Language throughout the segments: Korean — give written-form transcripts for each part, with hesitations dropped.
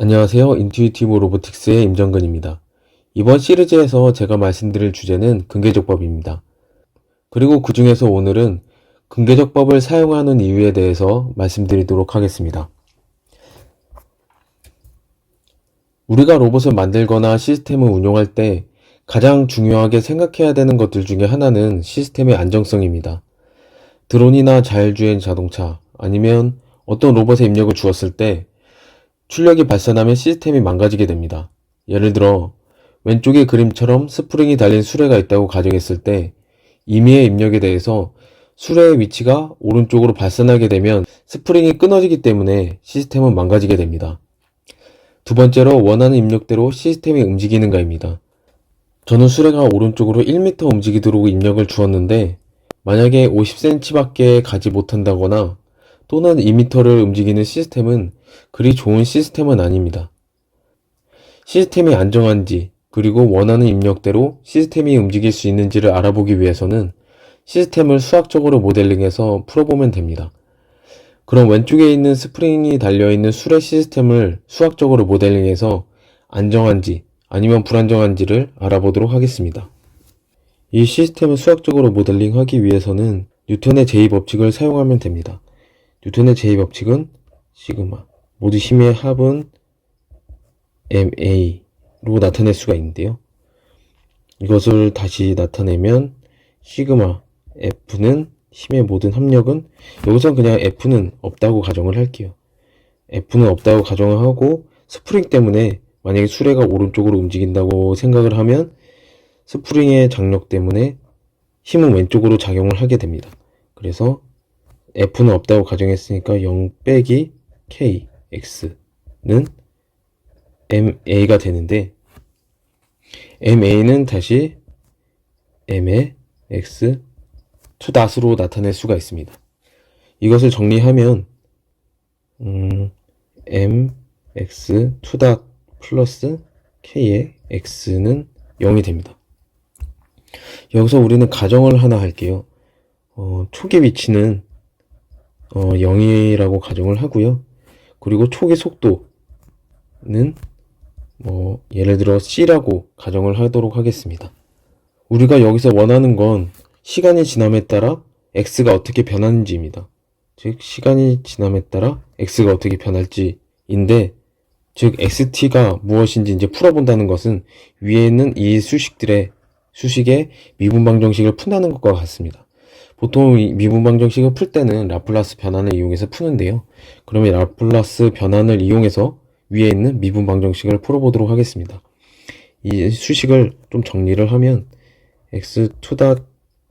안녕하세요. 인투이티브 로보틱스의 임정근입니다. 이번 시리즈에서 제가 말씀드릴 주제는 근계적법입니다. 그리고 그 중에서 오늘은 근계적법을 사용하는 이유에 대해서 말씀드리도록 하겠습니다. 우리가 로봇을 만들거나 시스템을 운용할 때 가장 중요하게 생각해야 되는 것들 중에 하나는 시스템의 안정성입니다. 드론이나 자율주행 자동차 아니면 어떤 로봇에 입력을 주었을 때 출력이 발산하면 시스템이 망가지게 됩니다. 예를 들어 왼쪽의 그림처럼 스프링이 달린 수레가 있다고 가정했을 때 임의의 입력에 대해서 수레의 위치가 오른쪽으로 발산하게 되면 스프링이 끊어지기 때문에 시스템은 망가지게 됩니다. 두 번째로 원하는 입력대로 시스템이 움직이는가입니다. 저는 수레가 오른쪽으로 1m 움직이도록 입력을 주었는데 만약에 50cm밖에 가지 못한다거나 또는 2m를 움직이는 시스템은 그리 좋은 시스템은 아닙니다. 시스템이 안정한지 그리고 원하는 입력대로 시스템이 움직일 수 있는지를 알아보기 위해서는 시스템을 수학적으로 모델링해서 풀어보면 됩니다. 그럼 왼쪽에 있는 스프링이 달려있는 수레 시스템을 수학적으로 모델링해서 안정한지 아니면 불안정한지를 알아보도록 하겠습니다. 이 시스템을 수학적으로 모델링하기 위해서는 뉴턴의 제2법칙을 사용하면 됩니다. 뉴턴의 제2법칙은 시그마 모두 힘의 합은 ma로 나타낼 수가 있는데요. 이것을 다시 나타내면 시그마 F는 힘의 모든 합력은 여기선 그냥 F는 없다고 가정을 할게요. F는 없다고 가정을 하고 스프링 때문에 만약에 수레가 오른쪽으로 움직인다고 생각을 하면 스프링의 장력 때문에 힘은 왼쪽으로 작용을 하게 됩니다. 그래서 F는 없다고 가정했으니까 0 빼기 K X는 MA가 되는데 MA는 다시 M의 X 투닷으로 나타낼 수가 있습니다. 이것을 정리하면 MX 투닷 플러스 K의 X는 0이 됩니다. 여기서 우리는 가정을 하나 할게요. 촉의 위치는 0이라고 가정을 하고요. 그리고 촉의 속도는 예를 들어 C라고 가정을 하도록 하겠습니다. 우리가 여기서 원하는 건 시간이 지남에 따라 X가 어떻게 변하는지입니다. 즉 시간이 지남에 따라 X가 어떻게 변할지인데 즉 XT가 무엇인지 이제 풀어본다는 것은 위에 있는 이 수식의 미분방정식을 푼다는 것과 같습니다. 보통 미분방정식을 풀 때는 라플라스 변환을 이용해서 푸는데요. 그러면 라플라스 변환을 이용해서 위에 있는 미분방정식을 풀어보도록 하겠습니다. 이 수식을 좀 정리를 하면 x2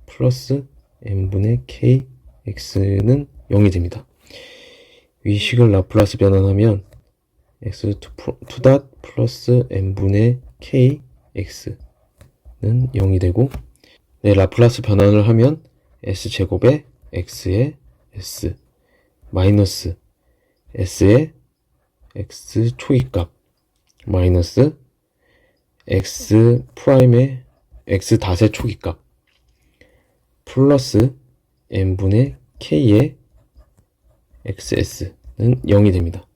플러스 n분의 k x는 0이 됩니다. 이 식을 라플라스 변환하면 x2 플러스 n분의 k x는 0이 되고 라플라스 변환을 하면 s제곱에 x의 s 마이너스 s의 x 초기값 마이너스 x 프라임의 x 닷의 초기값 플러스 n분의 k의 xs는 0이 됩니다.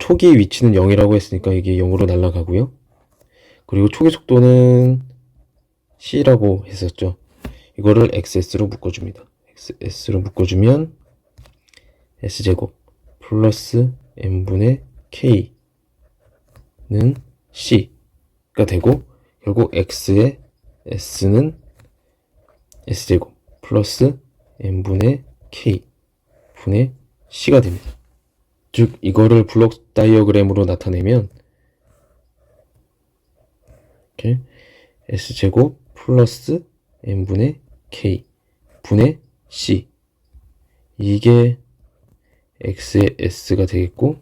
초기 위치는 0이라고 했으니까 이게 0으로 날아가고요. 그리고 초기 속도는 c라고 했었죠. 이거를 xs로 묶어줍니다. xs로 묶어주면 s제곱 플러스 n분의 k는 c가 되고 결국 x의 s는 s제곱 플러스 n분의 k 분의 c가 됩니다. 즉 이거를 블록 다이어그램으로 나타내면 이렇게 s제곱 플러스 n분의 k 분의 c 이게 x의 s가 되겠고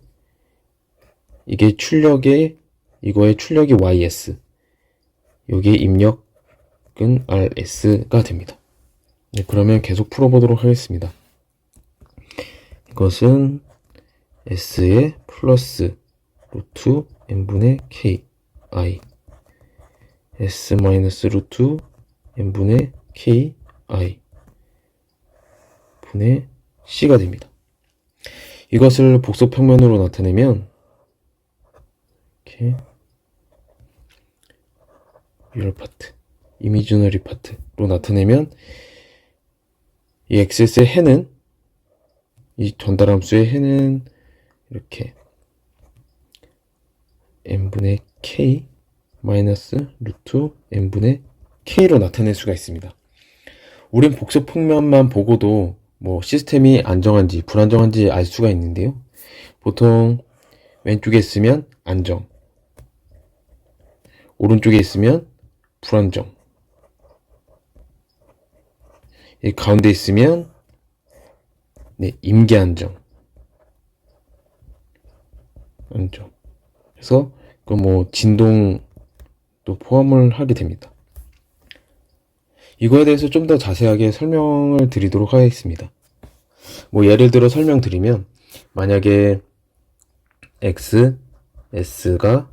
이게 이거의 출력이 ys 여기에 입력은 rs가 됩니다. 네, 그러면 계속 풀어보도록 하겠습니다. 이것은 s의 플러스 루트 n분의 k i s 마이너스 루트 n분의 k i 분의 c가 됩니다. 이것을 복소 평면으로 나타내면 이렇게 리얼 파트, 이미지너리 파트로 나타내면 이 XS의 해는, 이 전달함수의 해는 이렇게 n분의 k 마이너스 루트 n분의 k로 나타낼 수가 있습니다. 우린 복수 평면만 보고도 뭐 시스템이 안정한지 불안정한지 알 수가 있는데요. 보통 왼쪽에 있으면 안정, 오른쪽에 있으면 불안정, 이 가운데 있으면 임계 안정. 그래서 그 뭐 진동도 포함을 하게 됩니다. 이거에 대해서 좀 더 자세하게 설명을 드리도록 하겠습니다. 뭐 예를 들어 설명드리면, 만약에 x, s가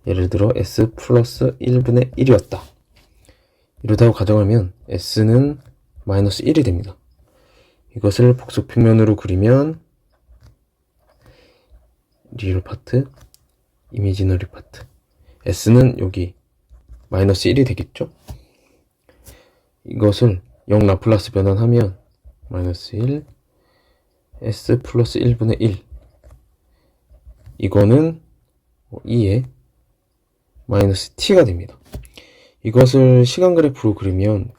예를 들어 s 플러스 1분의 1이었다. 이렇다고 가정하면 s는 마이너스 1이 됩니다. 이것을 복소평면으로 그리면 리얼 파트, 이미지너리 파트, s는 여기 마이너스 1이 되겠죠? 이것을 0 라플라스 변환하면 마이너스 1, s 플러스 1분의 1, 이거는 2에 마이너스 t가 됩니다. 이것을 시간 그래프로 그리면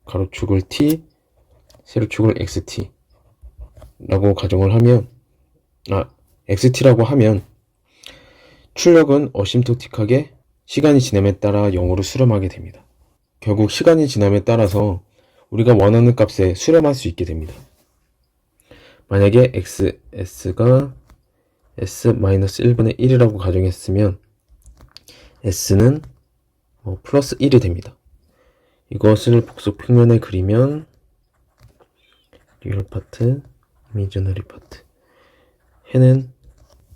가로축을 t, 세로축을 xt 라고 가정을 하면, xt라고 하면 출력은 어심토틱하게 시간이 지남에 따라 0으로 수렴하게 됩니다. 결국 시간이 지남에 따라서 우리가 원하는 값에 수렴할 수 있게 됩니다. 만약에 s가 s-1분의 1이라고 가정했으면 s는 플러스 1이 됩니다. 이것을 복수 평면에 그리면 리얼 파트, 이미지너리 파트, 해는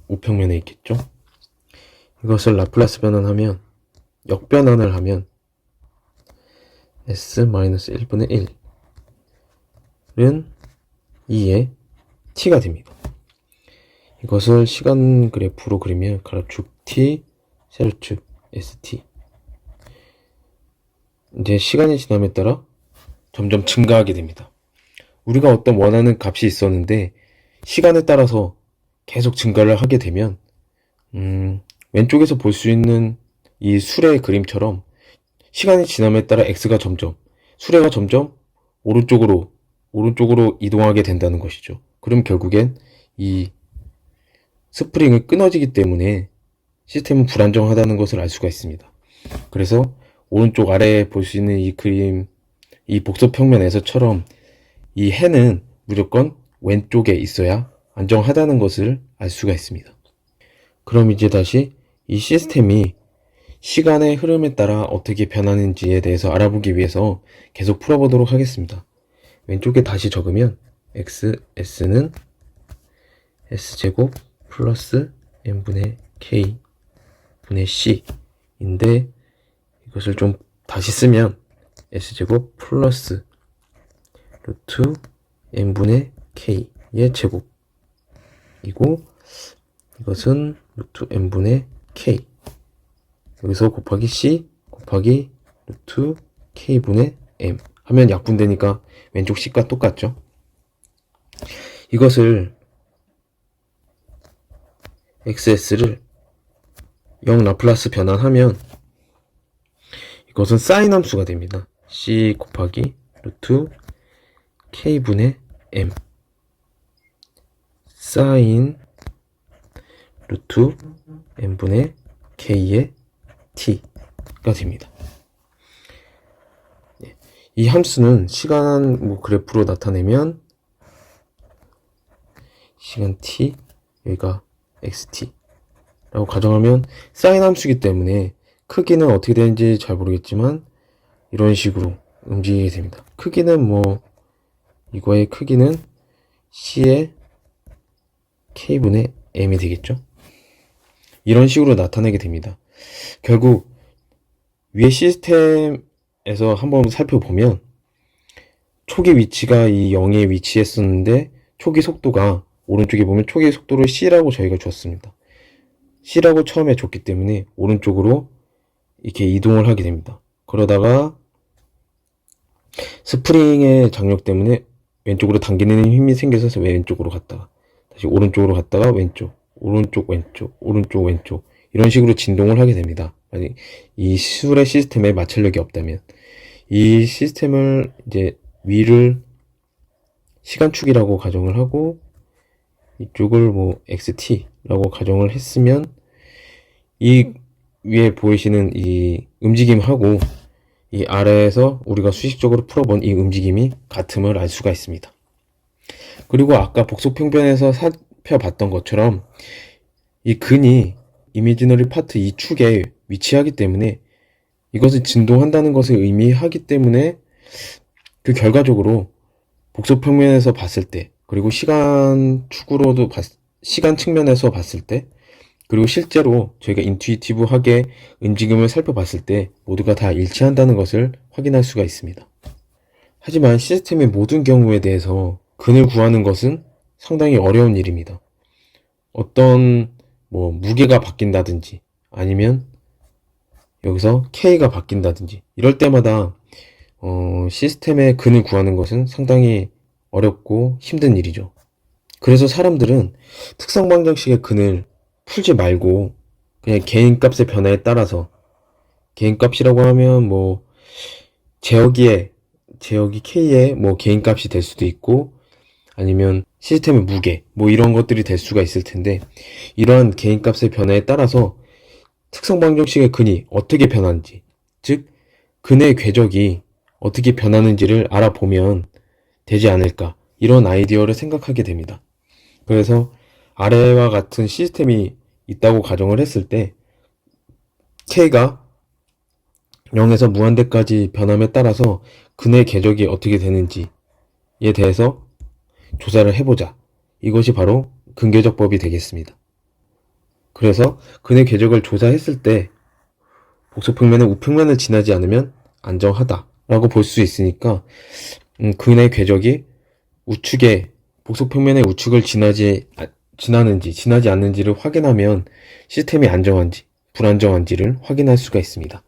우평면에 있겠죠? 이것을 라플라스 변환하면, 역변환을 하면 s-1분의 1은 2의 t가 됩니다. 이것을 시간 그래프로 그리면 가로축 t, 세로축 st. 이제 시간이 지남에 따라 점점 증가하게 됩니다. 우리가 어떤 원하는 값이 있었는데 시간에 따라서 계속 증가를 하게 되면 왼쪽에서 볼 수 있는 이 수레의 그림처럼 시간이 지남에 따라 x가 점점, 수레가 점점 오른쪽으로 이동하게 된다는 것이죠. 그럼 결국엔 이 스프링이 끊어지기 때문에 시스템은 불안정하다는 것을 알 수가 있습니다. 그래서 오른쪽 아래에 볼 수 있는 이 그림, 이 복소평면에서처럼 이 해는 무조건 왼쪽에 있어야 안정하다는 것을 알 수가 있습니다. 그럼 이제 다시 이 시스템이 시간의 흐름에 따라 어떻게 변하는지에 대해서 알아보기 위해서 계속 풀어보도록 하겠습니다. 왼쪽에 다시 적으면 s는 s제곱 플러스 n분의 k 분의 c 인데, 이것을 좀 다시 쓰면 s제곱 플러스 루트 n분의 k의 제곱이고, 이것은 루트 n분의 k, 여기서 곱하기 c 곱하기 루트 k분의 m 하면 약분되니까 왼쪽 c가 똑같죠. 이것을 xs를 0 라플라스 변환하면 이것은 사인 함수가 됩니다. c 곱하기 루트 k분의 m 사인 루트 n분의 k의 t가 됩니다. 이 함수는 시간 그래프로 나타내면 시간 t, 여기가 xt 라고 가정하면 사인 함수이기 때문에 크기는 어떻게 되는지 잘 모르겠지만 이런 식으로 움직이게 됩니다. 크기는 이거의 크기는 c의 k분의 m이 되겠죠. 이런 식으로 나타내게 됩니다. 결국 위에 시스템에서 한번 살펴보면 초기 위치가 이 0에 위치했었는데 초기 속도가, 오른쪽에 보면 초기 속도를 c라고 저희가 줬습니다. C라고 처음에 줬기 때문에 오른쪽으로 이렇게 이동을 하게 됩니다. 그러다가 스프링의 장력 때문에 왼쪽으로 당기는 힘이 생겨서 왼쪽으로 갔다가 다시 오른쪽으로 갔다가 왼쪽, 오른쪽, 왼쪽, 오른쪽, 왼쪽 이런 식으로 진동을 하게 됩니다. 만약 이 수레 시스템에 마찰력이 없다면 이 시스템을 이제 위를 시간축이라고 가정을 하고 이쪽을 뭐 XT라고 가정을 했으면 이 위에 보이시는 이 움직임하고 이 아래에서 우리가 수식적으로 풀어본 이 움직임이 같음을 알 수가 있습니다. 그리고 아까 복속평면에서 살펴봤던 것처럼 이 근이 이미지너리 파트 이 축에 위치하기 때문에 이것을 진동한다는 것을 의미하기 때문에 그 결과적으로 복속평면에서 봤을 때 그리고 시간 축으로도 시간 측면에서 봤을 때 그리고 실제로 저희가 인투이티브하게 움직임을 살펴봤을 때 모두가 다 일치한다는 것을 확인할 수가 있습니다. 하지만 시스템의 모든 경우에 대해서 근을 구하는 것은 상당히 어려운 일입니다. 어떤 무게가 바뀐다든지 아니면 여기서 K가 바뀐다든지 이럴 때마다 시스템의 근을 구하는 것은 상당히 어렵고 힘든 일이죠. 그래서 사람들은 특성 방정식의 근을 풀지 말고 그냥 개인값의 변화에 따라서 개인값이라고 하면 제어기 K의 개인값이 될 수도 있고 아니면 시스템의 무게 이런 것들이 될 수가 있을 텐데 이러한 개인값의 변화에 따라서 특성 방정식의 근이 어떻게 변하는지 즉 근의 궤적이 어떻게 변하는지를 알아보면 되지 않을까 이런 아이디어를 생각하게 됩니다. 그래서 아래와 같은 시스템이 있다고 가정을 했을 때 K가 0에서 무한대까지 변함에 따라서 근의 궤적이 어떻게 되는지에 대해서 조사를 해보자. 이것이 바로 근궤적법이 되겠습니다. 그래서 근의 궤적을 조사했을 때 복속평면은 우평면을 지나지 않으면 안정하다 라고 볼 수 있으니까 근의 궤적이 복속평면의 우측을 지나는지 지나지 않는지를 확인하면 시스템이 안정한지 불안정한지를 확인할 수가 있습니다.